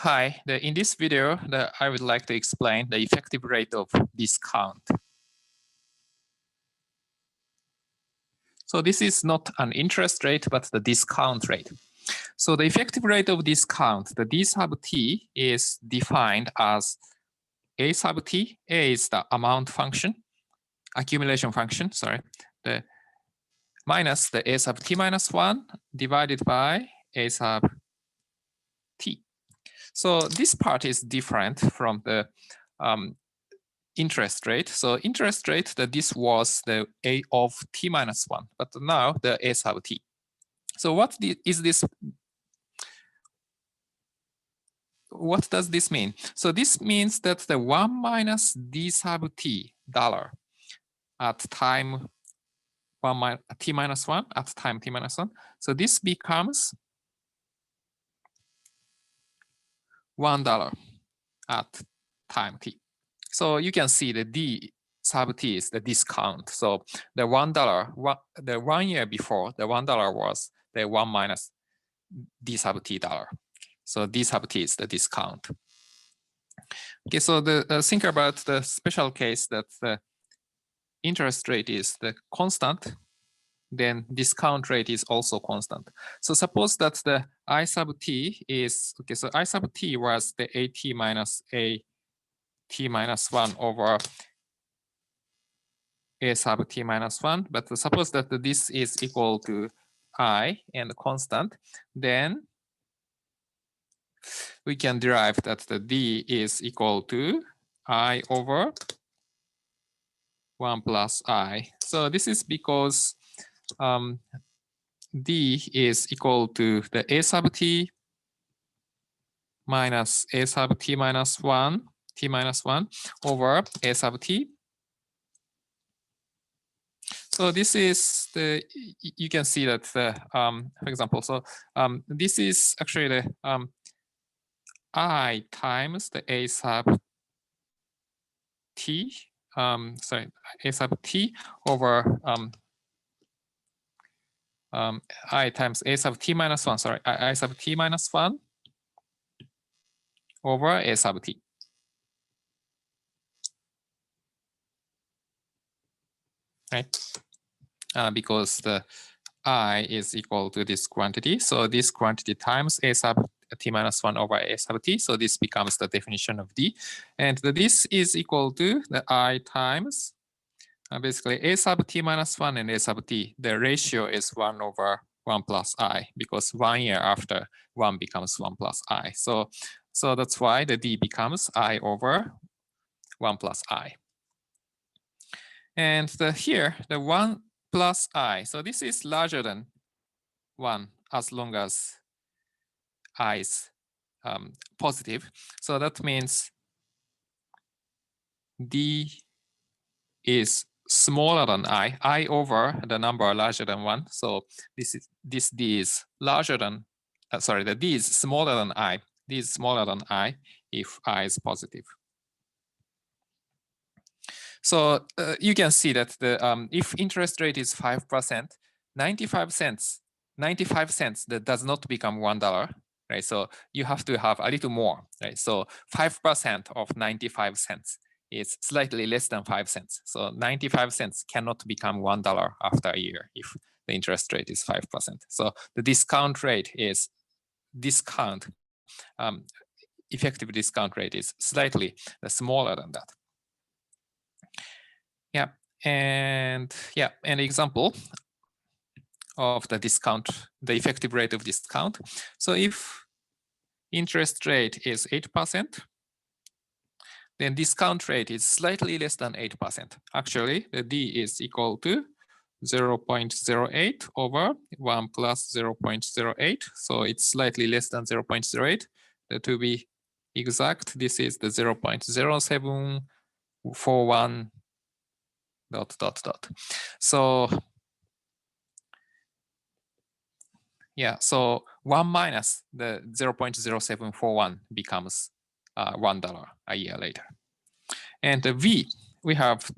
Hi, in this video, I would like to explain the effective rate of discount. So this is not an interest rate, but the discount rate. So the effective rate of discount, the D sub t is defined as A sub t. A is the amount function, accumulation function, sorry, the minus the A sub t minus 1 divided by A sub t. So this part is different from the interest rate. So interest rate, that this was the A of t minus 1, but now the A sub t. So what does this mean? So this means that the 1 minus d sub t dollar at time t minus 1 at time t minus 1. So this becomes $1 at time t. So you can see the d sub t is the discount. So the $1, the 1 year before, the $1 was the 1 minus d sub t dollar. So d sub t is the discount. Okay, so think about the special case that the interest rate is the constant, then discount rate is also constant. So suppose that the I sub t is, okay, so I sub t was the at minus a t minus 1 over a sub t minus 1, but suppose that this is equal to I and constant, then we can derive that the d is equal to I over 1 plus I. So this is because d is equal to the a sub t minus a sub t minus 1, t minus 1 over a sub t. So this is the, you can see that the, for example, so this is actually the I times the a sub t, sorry, a sub t over I times a sub t minus 1, sorry, I sub t minus 1 over a sub t. Right? Because the I is equal to this quantity. So this quantity times a sub t minus 1 over a sub t. So this becomes the definition of d. And this is equal to the I times basically a sub t minus 1 and a sub t. The ratio is 1 over 1 plus I, because 1 year after 1 becomes 1 plus I. So that's why the d becomes I over 1 plus I. And here, the 1 plus I, so this is larger than 1 as long as I is positive. So that means d is smaller than I over the number larger than 1. So this d is larger than, sorry, the d is smaller than I. D is smaller than I if I is positive. So you can see that the if interest rate is 5%, 95 cents that does not become $1, right? So you have to have a little more, right? So 5% of 95 cents is slightly less than 5 cents. So 95 cents cannot become $1 after a year if the interest rate is 5%. So the discount rate is effective discount rate is slightly smaller than that. Yeah, and yeah, an example of the discount, the effective rate of discount. So if interest rate is 8%, then discount rate is slightly less than 8%. Actually, the d is equal to 0.08 over 1 plus 0.08. So it's slightly less than 0.08. To be exact, this is the 0.0741 ... So yeah, so 1 minus the 0.0741 becomes $1 a year later. And the v, we have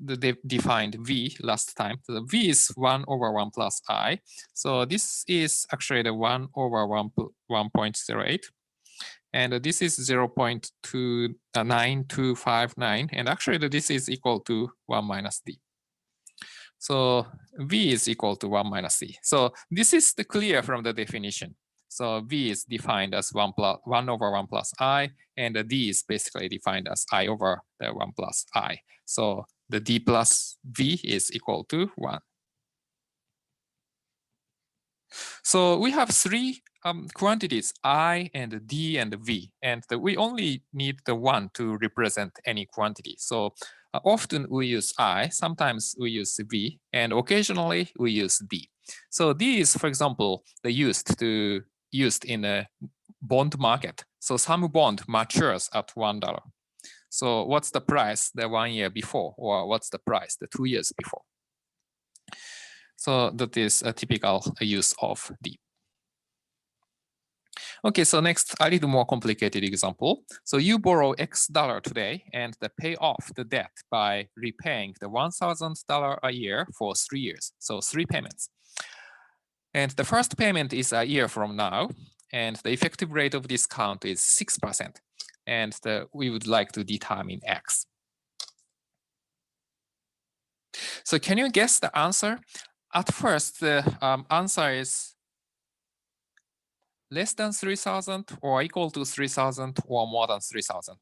defined v last time. So the v is 1 over 1 plus I. So this is actually the 1 over 1.08. And this is 0.9259, and actually this is equal to 1 minus d. So v is equal to 1 minus c. So this is clear from the definition. So v is defined as 1 over 1 plus I, and the d is basically defined as I over the 1 plus I. So the d plus v is equal to 1. So we have three quantities, I and d and v, and we only need the 1 to represent any quantity. So often we use I, sometimes we use v, and occasionally we use d. So d is, for example, used in a bond market. So some bond matures at $1. So what's the price the 1 year before, or what's the price the 2 years before? So that is a typical use of d. Okay, so next, a little more complicated example. So you borrow X dollar today and pay off the debt by repaying the $1,000 a year for 3 years. So 3 payments. And the first payment is a year from now, and the effective rate of discount is 6%. And we would like to determine X. So can you guess the answer? At first, the answer is less than 3,000 or equal to 3,000 or more than 3,000.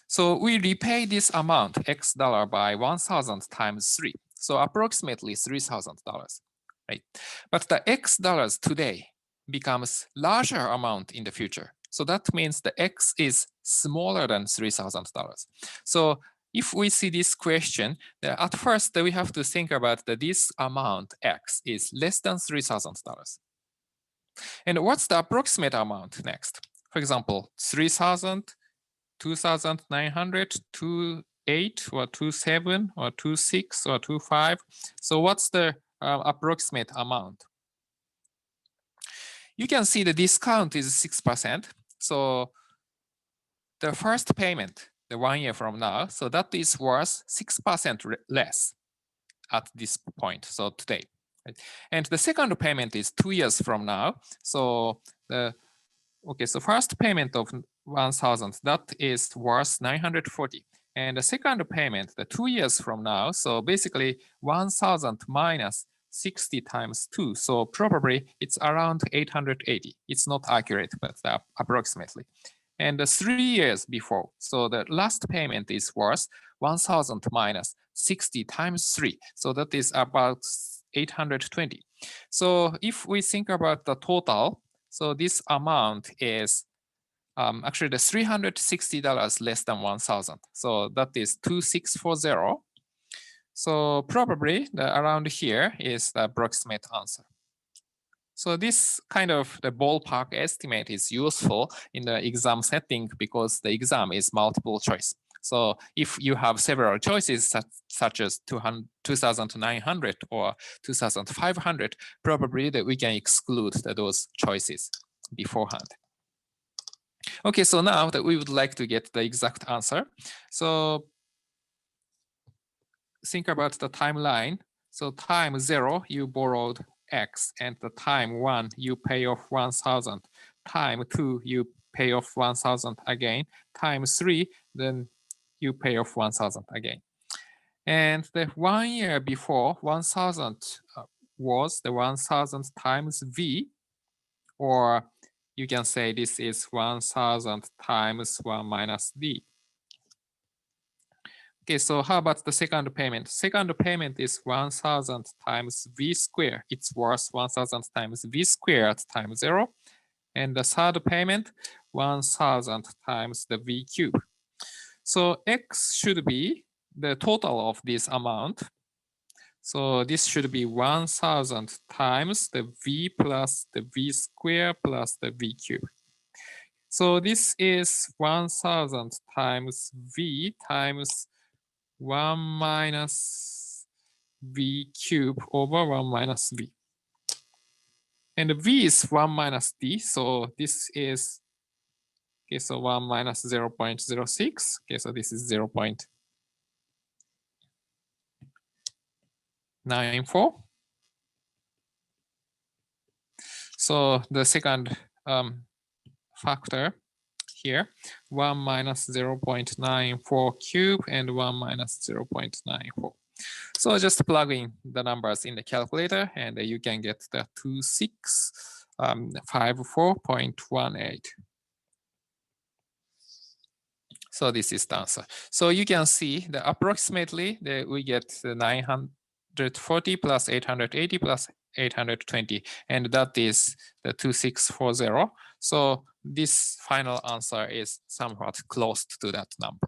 So we repay this amount, X dollar, by 1,000 times 3. So approximately $3,000, right? But the X dollars today becomes larger amount in the future. So that means the X is smaller than $3,000. So if we see this question, at first we have to think about that this amount X is less than $3,000. And what's the approximate amount next? For example, 3,000, 2,900, 2,8 or 2,7 or 2,6 or 2,5. So what's the approximate amount? You can see the discount is 6%. So the first payment, the 1 year from now, so that is worth 6% less at this point, so today. Right? And the second payment is 2 years from now. So so first payment of 1,000, that is worth 940. And the second payment, the 2 years from now, so basically 1,000 minus 60 times 2. So probably it's around 880. It's not accurate, but approximately. And the 3 years before, so the last payment is worth 1,000 minus 60 times 3. So that is about 820. So if we think about the total, so this amount is actually the $360 less than 1,000. So that is 2,640. So probably around here is the approximate answer. So this kind of the ballpark estimate is useful in the exam setting because the exam is multiple choice. So if you have several choices such as 2,900 or 2,500, probably that we can exclude those choices beforehand. Okay, so now that we would like to get the exact answer. So think about the timeline. So time 0, you borrowed X, and the time 1, you pay off 1,000. Time 2, you pay off 1,000 again. Time 3, then you pay off 1,000 again. And the 1 year before, 1,000 was the 1,000 times V, or you can say this is 1,000 times 1 minus D. Okay, so how about the second payment? Second payment is 1,000 times V squared. It's worth 1,000 times V squared times 0. And the third payment, 1,000 times the V cube. So X should be the total of this amount. So this should be 1,000 times the V plus the V squared plus the V cube. So this is 1,000 times V times 1 minus V cube over 1 minus V. And V is 1 minus D. So this is, okay, so 1 minus 0.06. Okay, so this is 0.94. So the second factor here, 1 minus 0.94 cube and 1 minus 0.94. So just plug in the numbers in the calculator and you can get the 2654.18. So this is the answer. So you can see that approximately we get 940 plus 880 plus 820, and that is the 2640. So this final answer is somewhat close to that number.